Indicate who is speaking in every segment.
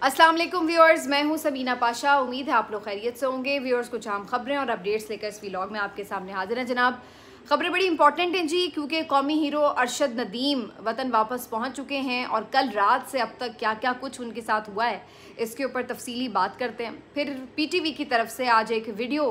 Speaker 1: अस्सलाम वालेकुम व्यूअर्स, मैं हूं सबीना पाशा। उम्मीद है आप लोग खैरियत से होंगे। व्यूअर्स, कुछ आम खबरें और अपडेट्स लेकर इस व्लॉग में आपके सामने हाजिर हैं जनाब। खबरें बड़ी इंपॉर्टेंट हैं जी, क्योंकि कौमी हीरो अरशद नदीम वतन वापस पहुंच चुके हैं और कल रात से अब तक क्या क्या कुछ उनके साथ हुआ है इसके ऊपर तफसीली बात करते हैं। फिर पीटीवी की तरफ से आज एक वीडियो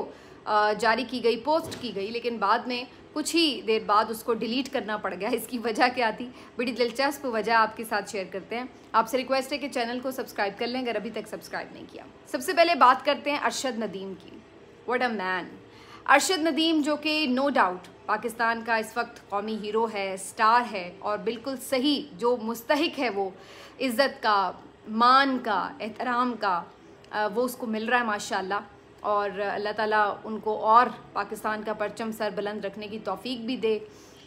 Speaker 1: जारी की गई, पोस्ट की गई, लेकिन बाद में कुछ ही देर बाद उसको डिलीट करना पड़ गया। इसकी वजह क्या थी, बड़ी दिलचस्प वजह आपके साथ शेयर करते हैं। आपसे रिक्वेस्ट है कि चैनल को सब्सक्राइब कर लें अगर अभी तक सब्सक्राइब नहीं किया। सबसे पहले बात करते हैं अरशद नदीम की। What a man! Arshad Nadeem, जो कि नो डाउट पाकिस्तान का इस वक्त कौमी हीरो है, स्टार है और बिल्कुल सही जो मुस्तहिक है वो इज़्ज़त का, मान का, एहतराम का, वो उसको मिल रहा है माशाल्लाह। और अल्लाह ताला उनको और पाकिस्तान का परचम सर बुलंद रखने की तौफीक भी दे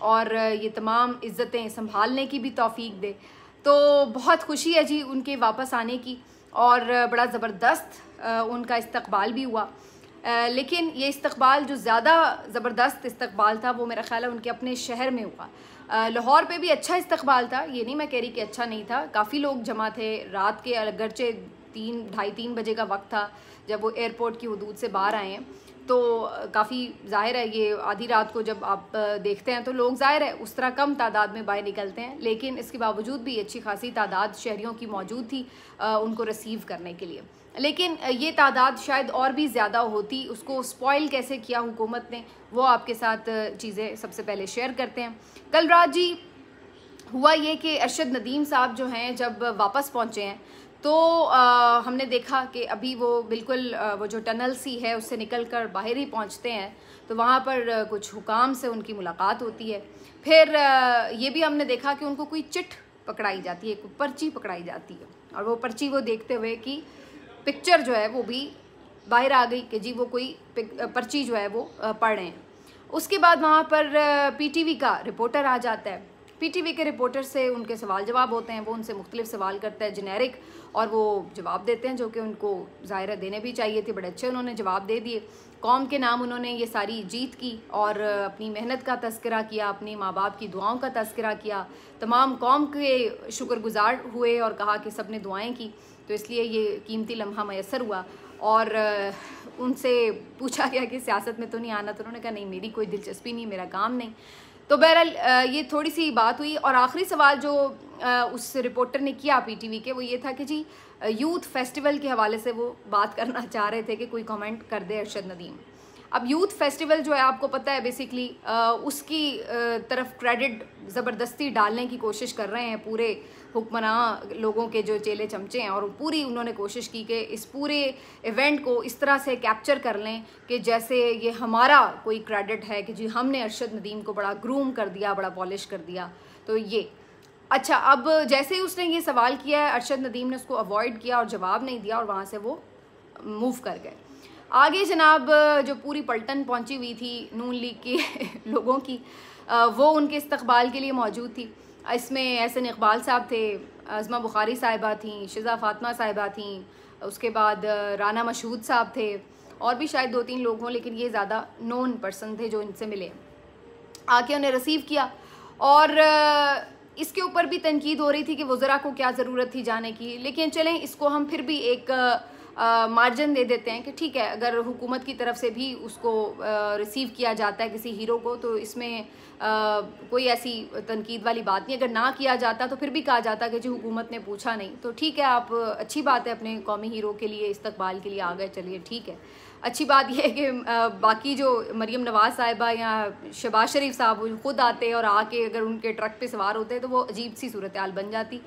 Speaker 1: और ये तमाम इज़्ज़तें संभालने की भी तौफीक दे। तो बहुत खुशी है जी उनके वापस आने की और बड़ा ज़बरदस्त उनका इस्तकबाल भी हुआ। लेकिन ये इस्तकबाल जो ज़्यादा ज़बरदस्त इस्तकबाल था वो मेरा ख़्याल है उनके अपने शहर में हुआ। लाहौर पे भी अच्छा इस्तकबाल था, ये नहीं मैं कह रही कि अच्छा नहीं था। काफ़ी लोग जमा थे रात के, अगरचे 3-2:30 बजे का वक्त था जब वो एयरपोर्ट की हदूद से बाहर आए हैं। तो काफ़ी ज़ाहिर है ये आधी रात को जब आप देखते हैं तो लोग ज़ाहिर है उस तरह कम तादाद में बाहर निकलते हैं, लेकिन इसके बावजूद भी अच्छी खासी तादाद शहरियों की मौजूद थी उनको रिसीव करने के लिए। लेकिन ये तादाद शायद और भी ज़्यादा होती। उसको स्पॉइल कैसे किया हुकूमत ने, वो आपके साथ चीज़ें सबसे पहले शेयर करते हैं। कल रात जी हुआ ये कि अरशद नदीम साहब जो हैं जब वापस पहुँचे हैं तो हमने देखा कि अभी वो बिल्कुल वो जो टनल सी है उससे निकल कर बाहर ही पहुँचते हैं तो वहाँ पर कुछ हुकाम से उनकी मुलाकात होती है। फिर ये भी हमने देखा कि उनको कोई चिट पकड़ाई जाती है, कोई पर्ची पकड़ाई जाती है और वो पर्ची वो देखते हुए कि पिक्चर जो है वो भी बाहर आ गई कि जी वो कोई पर्ची जो है वो पढ़ रहे हैं। उसके बाद वहाँ पर पीटीवी का रिपोर्टर आ जाता है। पीटीवी के रिपोर्टर से उनके सवाल जवाब होते हैं, वो उनसे मुख्तलिफ सवाल करता है जेनेरिक, और वो जवाब देते हैं जो कि उनको ज़ाहिर देने भी चाहिए थे। बड़े अच्छे उन्होंने जवाब दे दिए। कौम के नाम उन्होंने ये सारी जीत की और अपनी मेहनत का तस्करा किया, अपने माँ बाप की दुआओं का तस्करा किया, तमाम कौम के शुक्रगुजार हुए और कहा कि सब ने दुआएँ की, तो इसलिए ये कीमती लम्हा मैसर हुआ। और उनसे पूछा गया कि सियासत में तो नहीं आना, तो उन्होंने कहा नहीं, मेरी कोई दिलचस्पी नहीं, मेरा काम नहीं। तो बहरहाल ये थोड़ी सी बात हुई। और आखिरी सवाल जो उस रिपोर्टर ने किया पीटीवी के, वो ये था कि जी यूथ फेस्टिवल के हवाले से वो बात करना चाह रहे थे कि कोई कमेंट कर दे अरशद नदीम। अब यूथ फेस्टिवल जो है आपको पता है बेसिकली उसकी तरफ क्रेडिट ज़बरदस्ती डालने की कोशिश कर रहे हैं पूरे हुक्मरान लोगों के जो चेले चमचे हैं, और पूरी उन्होंने कोशिश की कि इस पूरे इवेंट को इस तरह से कैप्चर कर लें कि जैसे ये हमारा कोई क्रेडिट है कि जी हमने अरशद नदीम को बड़ा ग्रूम कर दिया, बड़ा पॉलिश कर दिया। तो ये अच्छा, अब जैसे ही उसने ये सवाल किया है अरशद नदीम ने उसको अवॉइड किया और जवाब नहीं दिया और वहाँ से वो मूव कर गए। आगे जनाब जो पूरी पलटन पहुंची हुई थी नून लीग के लोगों की, वो उनके इस्तकबाल के लिए मौजूद थी। इसमें एहसन इकबाल साहब थे, अज़मा बुखारी साहिबा थी, शिज़ा फातिमा साहिबा थी, उसके बाद राना मशहूद साहब थे और भी शायद 2-3 लोग हों, लेकिन ये ज़्यादा नोन पर्सन थे जो इनसे मिले। आके उन्हें रिसीव किया और इसके ऊपर भी तनकीद हो रही थी कि वज़रा को क्या ज़रूरत थी जाने की, लेकिन चलें इसको हम फिर भी एक मार्जिन दे देते हैं कि ठीक है, अगर हुकूमत की तरफ से भी उसको रिसीव किया जाता है किसी हीरो को तो इसमें कोई ऐसी तनकीद वाली बात नहीं। अगर ना किया जाता तो फिर भी कहा जाता कि जी हुकूमत ने पूछा नहीं, तो ठीक है, आप अच्छी बात है अपने कौमी हीरो के लिए इस्तकबाल के लिए आ गए, चलिए ठीक है। अच्छी बात यह है कि बाकी जो मरीम नवाज़ साहिबा या शहबाज शरीफ साहब खुद आते और आके अगर उनके ट्रक पे सवार होते तो वो अजीब सी सूरत हाल बन जाती।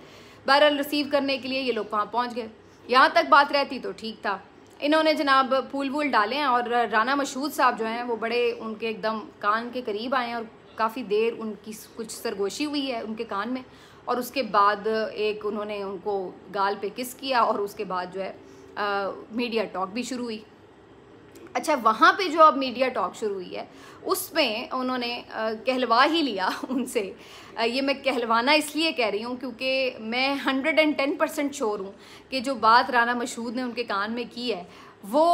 Speaker 1: बहरहाल रिसीव करने के लिए ये लोग वहाँ पहुँच गए। यहाँ तक बात रहती तो ठीक था। इन्होंने जनाब फूल वूल डाले हैं और राना मशहूद साहब जो हैं वो बड़े उनके एकदम कान के करीब आए हैं और काफ़ी देर उनकी कुछ सरगोशी हुई है उनके कान में, और उसके बाद एक उन्होंने उनको गाल पे किस किया और उसके बाद जो है मीडिया टॉक भी शुरू हुई। अच्छा, वहाँ पे जो अब मीडिया टॉक शुरू हुई है उसमें उन्होंने कहलवा ही लिया उनसे। ये मैं कहलवाना इसलिए कह रही हूँ क्योंकि मैं 110% श्योर हूँ कि जो बात राना मशहूद ने उनके कान में की है वो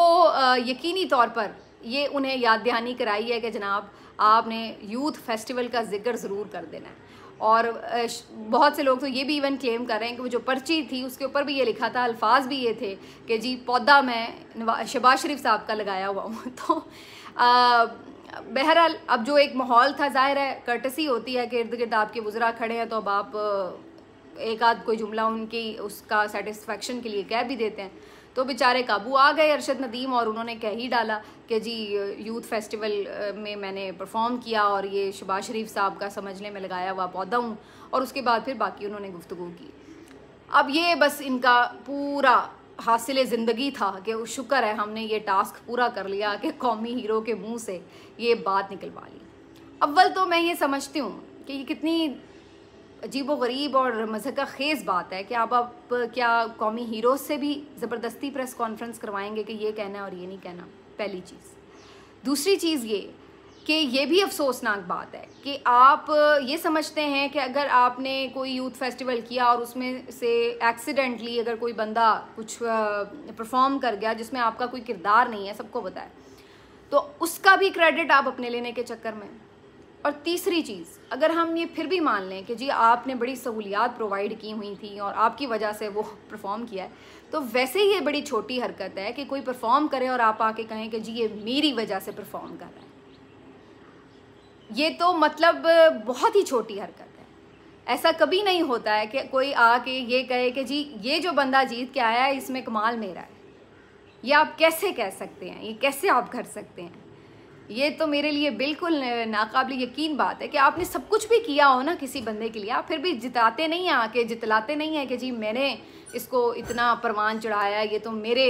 Speaker 1: यकीनी तौर पर ये उन्हें याद दहानी कराई है कि जनाब आपने यूथ फेस्टिवल का जिक्र ज़रूर कर देना है। और बहुत से लोग तो ये भी इवन क्लेम कर रहे हैं कि वो जो पर्ची थी उसके ऊपर भी ये लिखा था, अल्फाज भी ये थे कि जी पौधा मैं शहबाज शरीफ साहब का लगाया हुआ हूँ। तो बहरहाल अब जो एक माहौल था, जाहिर है कर्टसी होती है कि इर्द गिर्द आपके वुज़रा खड़े हैं, तो अब आप एक आध कोई जुमला उनकी उसका सेटिस्फेक्शन के लिए कह भी देते हैं। तो बेचारे काबू आ गए अरशद नदीम, और उन्होंने कह ही डाला कि जी यूथ फेस्टिवल में मैंने परफॉर्म किया और ये शहबाज शरीफ साहब का समझने में लगाया हुआ पौधा हूँ, और उसके बाद फिर बाकी उन्होंने गुफ्तगू की। अब ये बस इनका पूरा हासिल ज़िंदगी था कि शुक्र है हमने ये टास्क पूरा कर लिया कि कौमी हीरो के मुंह से ये बात निकलवा ली। अव्वल तो मैं ये समझती हूँ कि ये कितनी अजीब व गरीब और मज़हक़ा ख़ेज़ बात है कि आप क्या कौमी हीरो से भी ज़बरदस्ती प्रेस कॉन्फ्रेंस करवाएंगे कि ये कहना है और ये नहीं कहना, पहली चीज़। दूसरी चीज़ ये कि ये भी अफसोसनाक बात है कि आप ये समझते हैं कि अगर आपने कोई यूथ फेस्टिवल किया और उसमें से एक्सीडेंटली अगर कोई बंदा कुछ परफॉर्म कर गया जिसमें आपका कोई किरदार नहीं है, सबको पता है, तो उसका भी क्रेडिट आप अपने लेने के चक्कर में। और तीसरी चीज़, अगर हम ये फिर भी मान लें कि जी आपने बड़ी सहूलियात प्रोवाइड की हुई थी और आपकी वजह से वो परफॉर्म किया है, तो वैसे ही ये बड़ी छोटी हरकत है कि कोई परफॉर्म करे और आप आके कहें कि जी ये मेरी वजह से परफॉर्म कर रहा है। ये तो मतलब बहुत ही छोटी हरकत है। ऐसा कभी नहीं होता है कि कोई आके ये कहे कि जी ये जो बंदा जीत के आया है इसमें कमाल मेरा है। ये आप कैसे कह सकते हैं? ये कैसे आप कर सकते हैं? ये तो मेरे लिए बिल्कुल नाकाबिल यकीन बात है कि आपने सब कुछ भी किया हो ना किसी बंदे के लिए, आप फिर भी जिताते नहीं हैं, आके जितलाते नहीं हैं कि जी मैंने इसको इतना परवान चढ़ाया, ये तो मेरे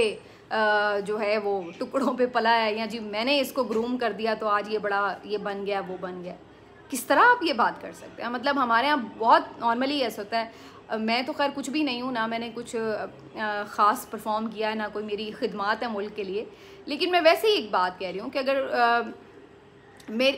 Speaker 1: जो है वो टुकड़ों पे पला है, या जी मैंने इसको ग्रूम कर दिया तो आज ये बड़ा ये बन गया वो बन गया। किस तरह आप ये बात कर सकते हैं? मतलब हमारे यहाँ बहुत नॉर्मली ऐसा होता है। मैं तो खैर कुछ भी नहीं हूँ, ना मैंने कुछ ख़ास परफॉर्म किया है, ना कोई मेरी खिदमात है मुल्क के लिए, लेकिन मैं वैसे ही एक बात कह रही हूँ कि अगर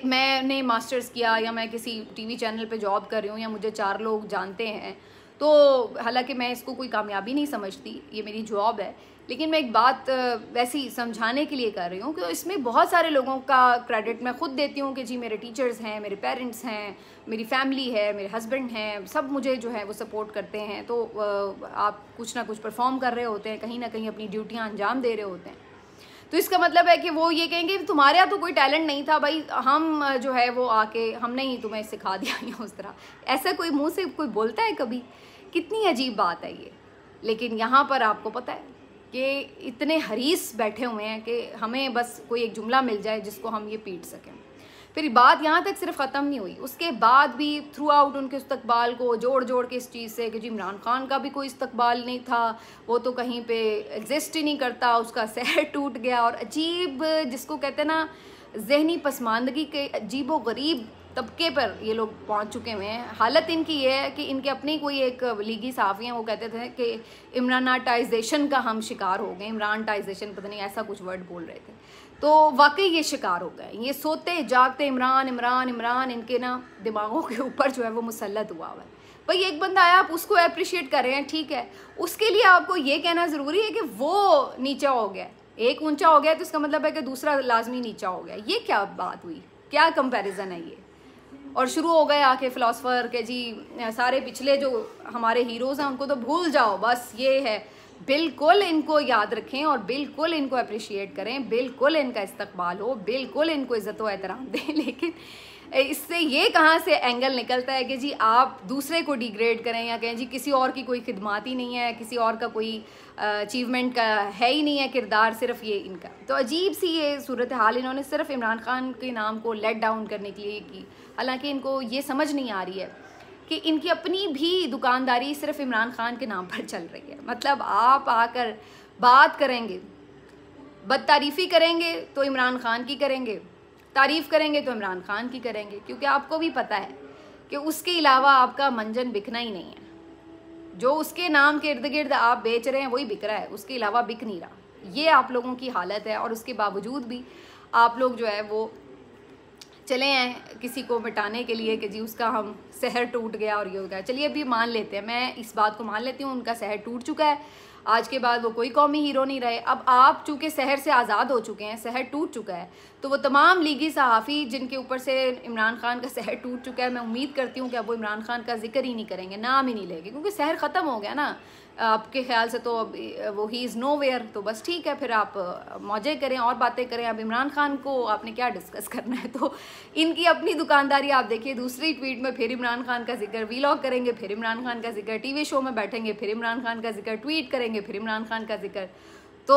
Speaker 1: मैंने मास्टर्स किया या मैं किसी टीवी चैनल पे जॉब कर रही हूँ या मुझे 4 लोग जानते हैं, तो हालांकि मैं इसको कोई कामयाबी नहीं समझती, ये मेरी जॉब है, लेकिन मैं एक बात वैसे ही समझाने के लिए कर रही हूँ कि इसमें बहुत सारे लोगों का क्रेडिट मैं खुद देती हूँ कि जी मेरे टीचर्स हैं, मेरे पेरेंट्स हैं, मेरी फैमिली है, मेरे हस्बैंड हैं, सब मुझे जो है वो सपोर्ट करते हैं। तो आप कुछ ना कुछ परफॉर्म कर रहे होते हैं, कहीं ना कहीं अपनी ड्यूटियाँ अंजाम दे रहे होते हैं, तो इसका मतलब है कि वो ये कहेंगे तुम्हारे यहाँ तो कोई टैलेंट नहीं था भाई, हम जो है वो आके हमने ही तुम्हें सिखा दिया या उस तरह। ऐसा कोई मुंह से कोई बोलता है कभी? कितनी अजीब बात है ये। लेकिन यहाँ पर आपको पता है कि इतने हरीस बैठे हुए हैं कि हमें बस कोई एक जुमला मिल जाए जिसको हम ये पीट सकें। फिर बात यहाँ तक सिर्फ ख़त्म नहीं हुई, उसके बाद भी थ्रू आउट उनके इस्तकबाल को जोड़ जोड़ के इस चीज़ से कि जी इमरान खान का भी कोई इस्तकबाल नहीं था, वो तो कहीं पे एग्जिस्ट ही नहीं करता, उसका सहर टूट गया। और अजीब जिसको कहते हैं ना जहनी पसमानदगी के अजीब व गरीब तबके पर ये लोग पहुंच चुके हुए हैं। हालत इनकी ये है कि इनके अपनी कोई एक लीगी साफ़ी हैं, वो कहते थे कि इमरानाटाइजेशन का हम शिकार हो गए, इमरानटाइजेशन पता नहीं ऐसा कुछ वर्ड बोल रहे थे, तो वाकई ये शिकार हो गए। ये सोते जागते इमरान इमरान इमरान इनके ना दिमागों के ऊपर जो है वो मुसल्लत हुआ है। भाई एक बंदा आया, आप उसको अप्रिशिएट कर रहे हैं, ठीक है, उसके लिए आपको ये कहना ज़रूरी है कि वो नीचा हो गया, एक ऊंचा हो गया तो इसका मतलब है कि दूसरा लाजमी नीचा हो गया। ये क्या बात हुई? क्या कंपैरिजन है ये? और शुरू हो गए आके फ़िलासफ़र के जी सारे पिछले जो हमारे हीरोज़ हैं उनको तो भूल जाओ, बस ये है। बिल्कुल इनको याद रखें और बिल्कुल इनको अप्रिशिएट करें, बिल्कुल इनका इस्तकबाल हो, बिल्कुल इनको इज़्ज़त व एहतराम दें। लेकिन इससे ये कहाँ से एंगल निकलता है कि जी आप दूसरे को डिग्रेड करें या कहें जी किसी और की कोई खिदमत ही नहीं है, किसी और का कोई अचीवमेंट का है ही नहीं है किरदार, सिर्फ ये इनका। तो अजीब सी ये सूरत हाल इन्होंने सिर्फ इमरान खान के नाम को लेट डाउन करने के लिए की। हालांकि इनको ये समझ नहीं आ रही है कि इनकी अपनी भी दुकानदारी सिर्फ इमरान खान के नाम पर चल रही है। मतलब आप आकर बात करेंगे, बदतारीफ़ी करेंगे तो इमरान खान की करेंगे, तारीफ़ करेंगे तो इमरान खान की करेंगे, क्योंकि आपको भी पता है कि उसके अलावा आपका मंजन बिकना ही नहीं है। जो उसके नाम के इर्द गिर्द आप बेच रहे हैं वही बिक रहा है, उसके अलावा बिक नहीं रहा। ये आप लोगों की हालत है और उसके बावजूद भी आप लोग जो है वो चले हैं किसी को मिटाने के लिए कि जी उसका हम सहर टूट गया और ये हो गया। चलिए अभी मान लेते हैं, मैं इस बात को मान लेती हूँ, उनका सहर टूट चुका है, आज के बाद वो कोई कौमी हीरो नहीं रहे। अब आप चूँकि सहर से आज़ाद हो चुके हैं, सहर टूट चुका है, तो वो तमाम लीगी सहाफ़ी जिनके ऊपर से इमरान खान का सहर टूट चुका है, मैं उम्मीद करती हूँ कि अब वो इमरान खान का जिक्र ही नहीं करेंगे, नाम ही नहीं लेंगे, क्योंकि सहर ख़त्म हो गया ना आपके ख्याल से। तो अब वो ही इज़ नो वेयर, तो बस ठीक है, फिर आप मौजे करें और बातें करें। अब इमरान खान को आपने क्या डिस्कस करना है, तो इनकी अपनी दुकानदारी आप देखिए, दूसरी ट्वीट में फिर इमरान खान का जिक्र, वीलॉग करेंगे फिर इमरान खान का जिक्र, टीवी शो में बैठेंगे फिर इमरान खान का जिक्र, ट्वीट करेंगे फिर इमरान खान का जिक्र। तो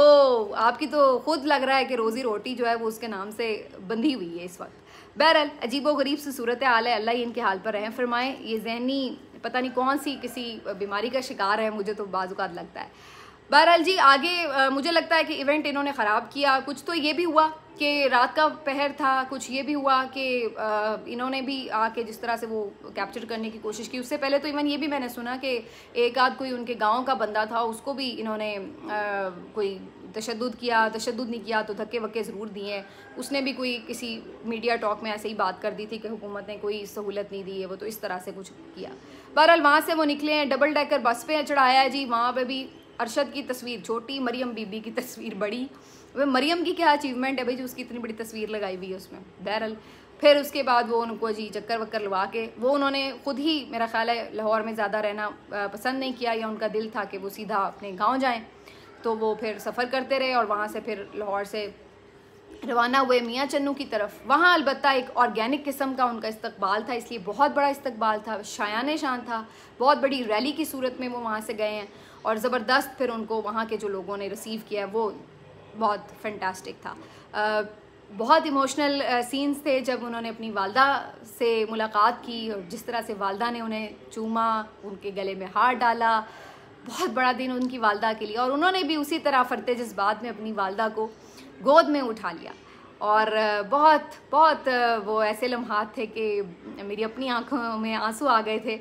Speaker 1: आपकी तो खुद लग रहा है कि रोज़ी रोटी जो है वो उसके नाम से बंधी हुई है इस वक्त। बहरहाल अजीबो गरीब सी सूरत हाल है, अल्लाह ही इनके हाल पर रहम फरमाए। ये जहनी पता नहीं कौन सी किसी बीमारी का शिकार है, मुझे तो बाज़-औक़ात लगता है। बहरहाल जी आगे मुझे लगता है कि इवेंट इन्होंने ख़राब किया। कुछ तो ये भी हुआ कि रात का पहर था, कुछ ये भी हुआ कि इन्होंने भी आके जिस तरह से वो कैप्चर करने की कोशिश की। उससे पहले तो इवन ये भी मैंने सुना कि एक आध कोई उनके गांव का बंदा था, उसको भी इन्होंने कोई तशद्दुद किया, तशद्दुद नहीं किया तो धक्के वक्के ज़रूर दिए। उसने भी कोई किसी मीडिया टॉक में ऐसे ही बात कर दी थी कि हुकूमत ने कोई सहूलत नहीं दी है, वो तो इस तरह से कुछ किया। बहरहाल वहाँ से वो निकले हैं, डबल डेकर बस पे चढ़ाया है जी। वहाँ पे भी अरशद की तस्वीर छोटी, मरियम बीबी की तस्वीर बड़ी। वह मरियम की क्या अचीवमेंट है भाई जो उसकी इतनी बड़ी तस्वीर लगाई हुई है उसमें। बहरहाल फिर उसके बाद वो उनको जी चक्कर वक्कर लगा के वो उन्होंने खुद ही मेरा ख्याल है लाहौर में ज़्यादा रहना पसंद नहीं किया, या उनका दिल था कि वो सीधा अपने गाँव जाएँ। तो वो फिर सफ़र करते रहे और वहाँ से फिर लाहौर से रवाना हुए मियाँ चन्नू की तरफ। वहाँ अलबत्ता एक ऑर्गेनिक किस्म का उनका इस्तकबाल था, इसलिए बहुत बड़ा इस्तकबाल था, शायान शान था, बहुत बड़ी रैली की सूरत में वो वहाँ से गए हैं और ज़बरदस्त फिर उनको वहाँ के जो लोगों ने रिसीव किया वो बहुत फैंटास्टिक था। बहुत इमोशनल सीन्स थे जब उन्होंने अपनी वालदा से मुलाकात की और जिस तरह से वालदा ने उन्हें चूमा, उनके गले में हाथ डाला। बहुत बड़ा दिन उनकी वालदा के लिए, और उन्होंने भी उसी तरह फरते जज्बात में अपनी वालदा को गोद में उठा लिया। और बहुत बहुत वो ऐसे लम्हात थे कि मेरी अपनी आंखों में आंसू आ गए थे।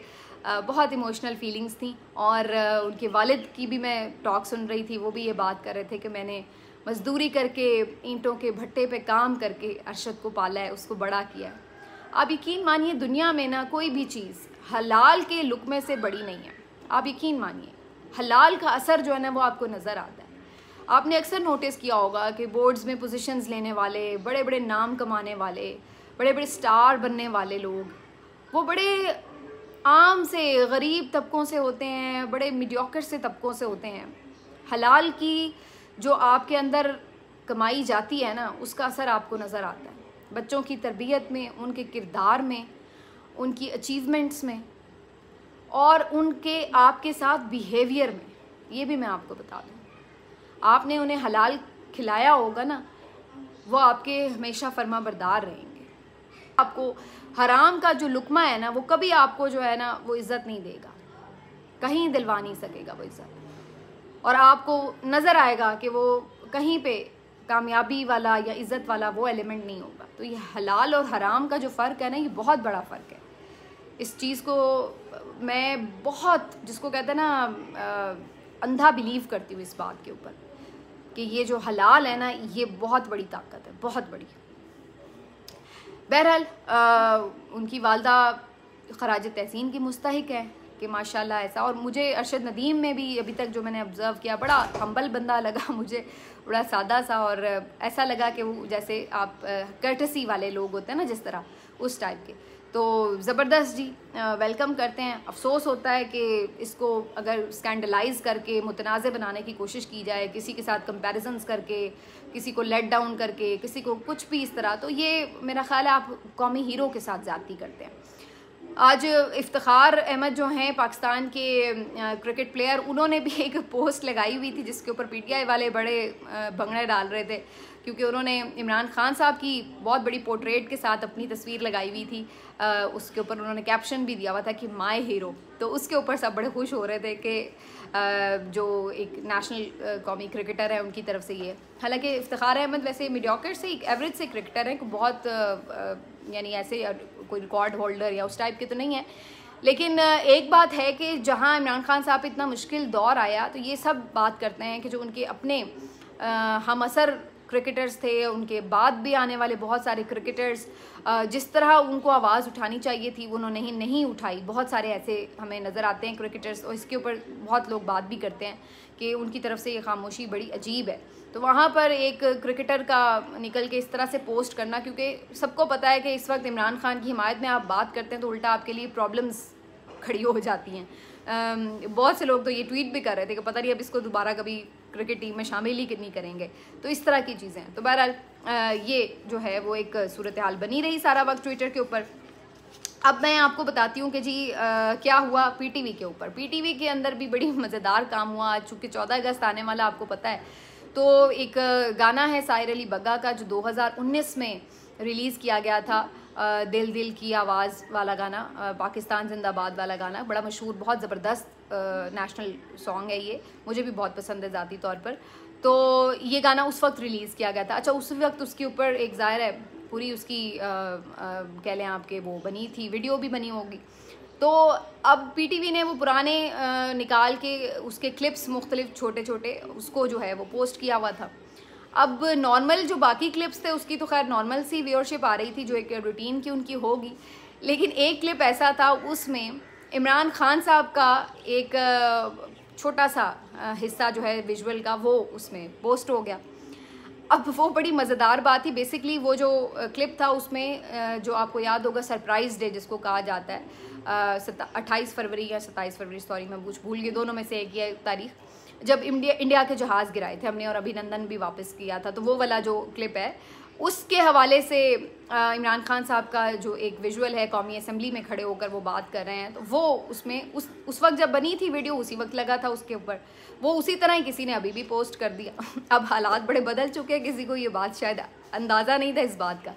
Speaker 1: बहुत इमोशनल फीलिंग्स थी। और उनके वालिद की भी मैं टॉक सुन रही थी, वो भी ये बात कर रहे थे कि मैंने मज़दूरी करके ईंटों के भट्टे पे काम करके अरशद को पाला है, उसको बड़ा किया है। आप यकीन मानिए दुनिया में ना कोई भी चीज़ हलाल के लुक़मे से बड़ी नहीं है। आप यकीन मानिए हलाल का असर जो है ना वो आपको नज़र आता है। आपने अक्सर नोटिस किया होगा कि बोर्ड्स में पोजीशंस लेने वाले, बड़े बड़े नाम कमाने वाले, बड़े बड़े स्टार बनने वाले लोग, वो बड़े आम से गरीब तबकों से होते हैं, बड़े मीडियोकर से तबकों से होते हैं। हलाल की जो आपके अंदर कमाई जाती है ना उसका असर आपको नज़र आता है, बच्चों की तरबियत में, उनके किरदार में, उनकी अचीवमेंट्स में और उनके आपके साथ बिहेवियर में। ये भी मैं आपको बता दूँ, आपने उन्हें हलाल खिलाया होगा ना वो आपके हमेशा फर्मा बरदार रहेंगे। आपको हराम का जो लुकमा है ना वो कभी आपको जो है ना वो इज़्ज़त नहीं देगा, कहीं दिलवा नहीं सकेगा वो इज़्ज़त, और आपको नज़र आएगा कि वो कहीं पे कामयाबी वाला या इज़्ज़त वाला वो एलिमेंट नहीं होगा। तो ये हलाल और हराम का जो फ़र्क है ना ये बहुत बड़ा फ़र्क है। इस चीज़ को मैं बहुत, जिसको कहते हैं ना, अंधा बिलीव करती हूँ इस बात के ऊपर कि ये जो हलाल है ना ये बहुत बड़ी ताकत है, बहुत बड़ी। बहरहाल उनकी वालदा खराज तहसीन की मुस्तहिक है कि माशाल्लाह ऐसा। और मुझे अरशद नदीम में भी अभी तक जो मैंने ऑब्ज़र्व किया बड़ा हम्बल बंदा लगा मुझे, बड़ा सादा सा, और ऐसा लगा कि वो जैसे आप कर्टसी वाले लोग होते हैं ना जिस तरह, उस टाइप के। तो ज़बरदस्त जी, वेलकम करते हैं। अफसोस होता है कि इसको अगर स्कैंडलाइज़ करके मुतनाज़ बनाने की कोशिश की जाए, किसी के साथ कंपैरिजन्स करके, किसी को लेट डाउन करके, किसी को कुछ भी इस तरह, तो ये मेरा ख़्याल है आप कौमी हीरो के साथ ज़्यादती करते हैं। आज इफ्तिखार अहमद जो हैं पाकिस्तान के क्रिकेट प्लेयर, उन्होंने भी एक पोस्ट लगाई हुई थी जिसके ऊपर पीटीआई वाले बड़े भंगड़े डाल रहे थे, क्योंकि उन्होंने इमरान खान साहब की बहुत बड़ी पोर्ट्रेट के साथ अपनी तस्वीर लगाई हुई थी। उसके ऊपर उन्होंने कैप्शन भी दिया हुआ था कि माय हीरो। तो उसके ऊपर सब बड़े खुश हो रहे थे कि जो एक नेशनल कौमी क्रिकेटर है उनकी तरफ से ये। हालांकि इफ्तिखार अहमद वैसे मीडियोकर से एक एवरेज से क्रिकेटर है, बहुत यानी ऐसे कोई रिकॉर्ड होल्डर या उस टाइप के तो नहीं है, लेकिन एक बात है कि जहां इमरान खान साहब इतना मुश्किल दौर आया तो ये सब बात करते हैं कि जो उनके अपने हम असर क्रिकेटर्स थे, उनके बाद भी आने वाले बहुत सारे क्रिकेटर्स, जिस तरह उनको आवाज़ उठानी चाहिए थी वो उन्होंने नहीं उठाई। बहुत सारे ऐसे हमें नज़र आते हैं क्रिकेटर्स, और इसके ऊपर बहुत लोग बात भी करते हैं कि उनकी तरफ से ये खामोशी बड़ी अजीब है। तो वहाँ पर एक क्रिकेटर का निकल के इस तरह से पोस्ट करना, क्योंकि सबको पता है कि इस वक्त इमरान खान की हिमायत में आप बात करते हैं तो उल्टा आपके लिए प्रॉब्लम्स खड़ी हो जाती हैं। बहुत से लोग तो ये ट्वीट भी कर रहे थे कि पता नहीं अब इसको दोबारा कभी क्रिकेट टीम में शामिल ही नहीं करेंगे। तो इस तरह की चीज़ें हैं। तो बहरहाल ये जो है वो एक सूरत हाल बनी रही सारा वक्त ट्विटर के ऊपर। अब मैं आपको बताती हूँ कि जी क्या हुआ पीटीवी के ऊपर। पीटीवी के अंदर भी बड़ी मज़ेदार काम हुआ आज, चूँकि 14 अगस्त आने वाला आपको पता है। तो एक गाना है साहिर अली बग्गा का जो 2019 में रिलीज़ किया गया था, दिल दिल की आवाज़ वाला गाना, पाकिस्तान जिंदाबाद वाला गाना, बड़ा मशहूर बहुत ज़बरदस्त नेशनल सॉन्ग है ये, मुझे भी बहुत पसंद है ज़ाती तौर पर। तो ये गाना उस वक्त रिलीज़ किया गया था। अच्छा, उस वक्त उसके ऊपर एक ज़ाहिर है पूरी उसकी कह लें आपके वो बनी थी, वीडियो भी बनी होगी। तो अब पीटीवी ने वो पुराने निकाल के उसके क्लिप्स मुख्तलिफ छोटे छोटे उसको जो है वो पोस्ट किया हुआ था। अब नॉर्मल जो बाकी क्लिप्स थे उसकी तो खैर नॉर्मल सी व्यूअरशिप आ रही थी जो एक रूटीन की उनकी होगी, लेकिन एक क्लिप ऐसा था उसमें इमरान खान साहब का एक छोटा सा हिस्सा जो है विजुअल का वो उसमें पोस्ट हो गया। अब वो बड़ी मज़ेदार बात थी। बेसिकली वो जो क्लिप था उसमें जो आपको याद होगा सरप्राइज़ डे जिसको कहा जाता है, 28 फरवरी या 27 फरवरी, सॉरी मैं भूल गई, दोनों में से एक ही तारीख, जब इंडिया के जहाज़ गिराए थे हमने और अभिनंदन भी वापस किया था। तो वो वाला जो क्लिप है उसके हवाले से इमरान खान साहब का जो एक विजुअल है, कौमी असम्बली में खड़े होकर वो बात कर रहे हैं। तो वो उसमें उस वक्त जब बनी थी वीडियो उसी वक्त लगा था उसके ऊपर, वो उसी तरह ही किसी ने अभी भी पोस्ट कर दिया। अब हालात बड़े बदल चुके हैं, किसी को ये बात शायद अंदाज़ा नहीं था इस बात का।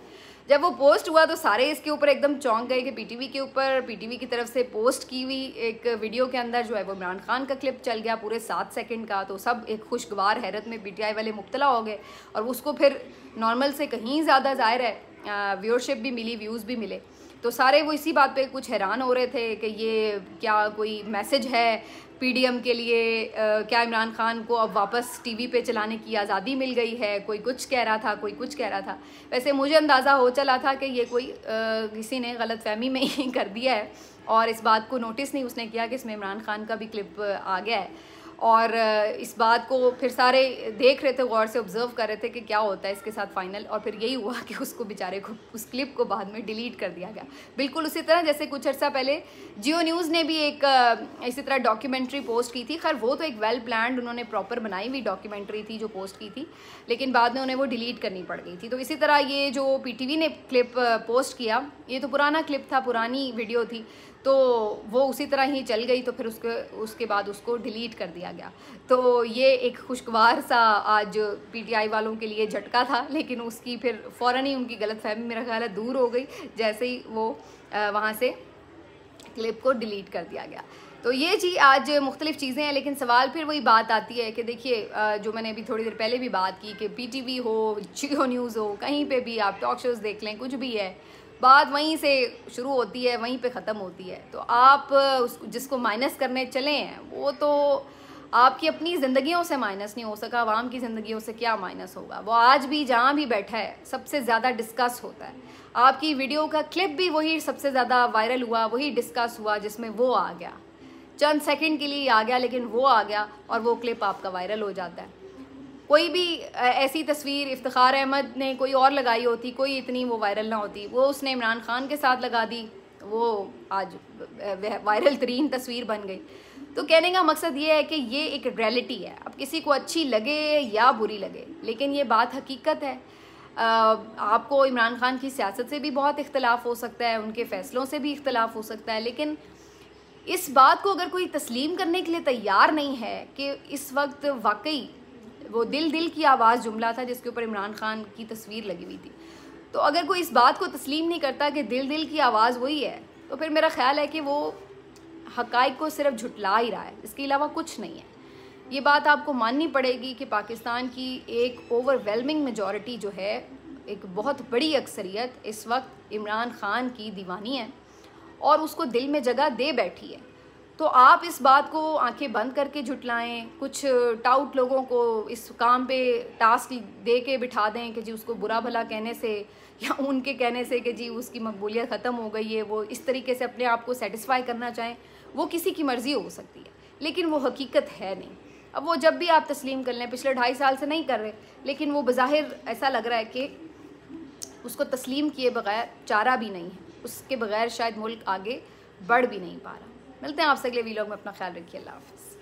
Speaker 1: जब वो पोस्ट हुआ तो सारे इसके ऊपर एकदम चौंक गए कि पीटीवी के ऊपर पीटीवी की तरफ से पोस्ट की हुई एक वीडियो के अंदर जो है वो इमरान खान का क्लिप चल गया पूरे 7 सेकंड का। तो सब एक खुशगवार हैरत में पीटीआई वाले मुब्तला हो गए और उसको फिर नॉर्मल से कहीं ज़्यादा ज़ाहिर है व्यूअरशिप भी मिली, व्यूज़ भी मिले। तो सारे वो इसी बात पे कुछ हैरान हो रहे थे कि ये क्या कोई मैसेज है पीडीएम के लिए, क्या इमरान खान को अब वापस टीवी पे चलाने की आज़ादी मिल गई है। कोई कुछ कह रहा था, कोई कुछ कह रहा था। वैसे मुझे अंदाज़ा हो चला था कि ये कोई किसी ने गलतफहमी में ही कर दिया है और इस बात को नोटिस नहीं उसने किया कि इसमें इमरान खान का भी क्लिप आ गया है। और इस बात को फिर सारे देख रहे थे, गौर से ऑब्जर्व कर रहे थे कि क्या होता है इसके साथ फाइनल। और फिर यही हुआ कि उसको बेचारे को उस क्लिप को बाद में डिलीट कर दिया गया। बिल्कुल उसी तरह जैसे कुछ अर्सा पहले जियो न्यूज़ ने भी एक इसी तरह डॉक्यूमेंट्री पोस्ट की थी। खैर वो तो एक वेल प्लान्ड उन्होंने प्रॉपर बनाई हुई डॉक्यूमेंट्री थी जो पोस्ट की थी, लेकिन बाद में उन्हें वो डिलीट करनी पड़ गई थी। तो इसी तरह ये जो पीटीवी ने क्लिप पोस्ट किया, ये तो पुराना क्लिप था, पुरानी वीडियो थी, तो वो उसी तरह ही चल गई। तो फिर उसके बाद उसको डिलीट कर दिया गया। तो ये एक खुशगवार सा आज पीटीआई वालों के लिए झटका था, लेकिन उसकी फिर फ़ौरन ही उनकी गलतफहमी मेरा ख्याल है दूर हो गई जैसे ही वो वहाँ से क्लिप को डिलीट कर दिया गया। तो ये जी आज मुख्तलिफ चीज़ें हैं, लेकिन सवाल फिर वही बात आती है कि देखिए जो मैंने अभी थोड़ी देर पहले भी बात की कि पीटीवी हो, जियो न्यूज़ हो, कहीं पे भी आप टॉक शोज़ देख लें, कुछ भी है, बात वहीं से शुरू होती है, वहीं पे ख़त्म होती है। तो आप जिसको माइनस करने चले हैं वो तो आपकी अपनी ज़िंदगियों से माइनस नहीं हो सका, आवाम की ज़िंदगियों से क्या माइनस होगा। वो आज भी जहाँ भी बैठा है सबसे ज़्यादा डिस्कस होता है। आपकी वीडियो का क्लिप भी वही सबसे ज़्यादा वायरल हुआ, वही डिस्कस हुआ जिसमें वो आ गया, चंद सेकंड के लिए आ गया, लेकिन वो आ गया और वो क्लिप आपका वायरल हो जाता है। कोई भी ऐसी तस्वीर इफ्तिखार अहमद ने कोई और लगाई होती, कोई इतनी वो वायरल ना होती, वो उसने इमरान खान के साथ लगा दी, वो आज वायरल तरीन तस्वीर बन गई। तो कहने का मकसद ये है कि ये एक रियलिटी है, अब किसी को अच्छी लगे या बुरी लगे, लेकिन ये बात हकीकत है। आपको इमरान खान की सियासत से भी बहुत इख्तलाफ हो सकता है, उनके फ़ैसलों से भी इख्तलाफ हो सकता है, लेकिन इस बात को अगर कोई तस्लीम करने के लिए तैयार नहीं है कि इस वक्त वाकई वो दिल दिल की आवाज़ जुमला था जिसके ऊपर इमरान खान की तस्वीर लगी हुई थी, तो अगर कोई इस बात को तस्लीम नहीं करता कि दिल दिल की आवाज़ वही है, तो फिर मेरा ख्याल है कि वो हक़ाइक़ को सिर्फ झुटला ही रहा है, इसके अलावा कुछ नहीं है। ये बात आपको माननी पड़ेगी कि पाकिस्तान की एक ओवरवेलमिंग मेजॉरिटी जो है, एक बहुत बड़ी अक्सरियत इस वक्त इमरान खान की दीवानी है और उसको दिल में जगह दे बैठी है। तो आप इस बात को आंखें बंद करके झुटलाएं, कुछ टाउट लोगों को इस काम पे टास्क दे के बिठा दें कि जी उसको बुरा भला कहने से या उनके कहने से कि जी उसकी मकबूलियत ख़त्म हो गई है, वो इस तरीके से अपने आप को सेटिस्फाई करना चाहें, वो किसी की मर्ज़ी हो सकती है, लेकिन वो हकीकत है नहीं। अब वो जब भी आप तस्लीम कर लें, पिछले 2.5 साल से नहीं कर रहे, लेकिन वो बज़ाहिर ऐसा लग रहा है कि उसको तस्लीम किए बगैर चारा भी नहीं है, उसके बगैर शायद मुल्क आगे बढ़ भी नहीं पा रहा। मिलते हैं आपसे अगले वीलॉग में, अपना ख्याल रखिए, अल्लाह हाफ़िज़।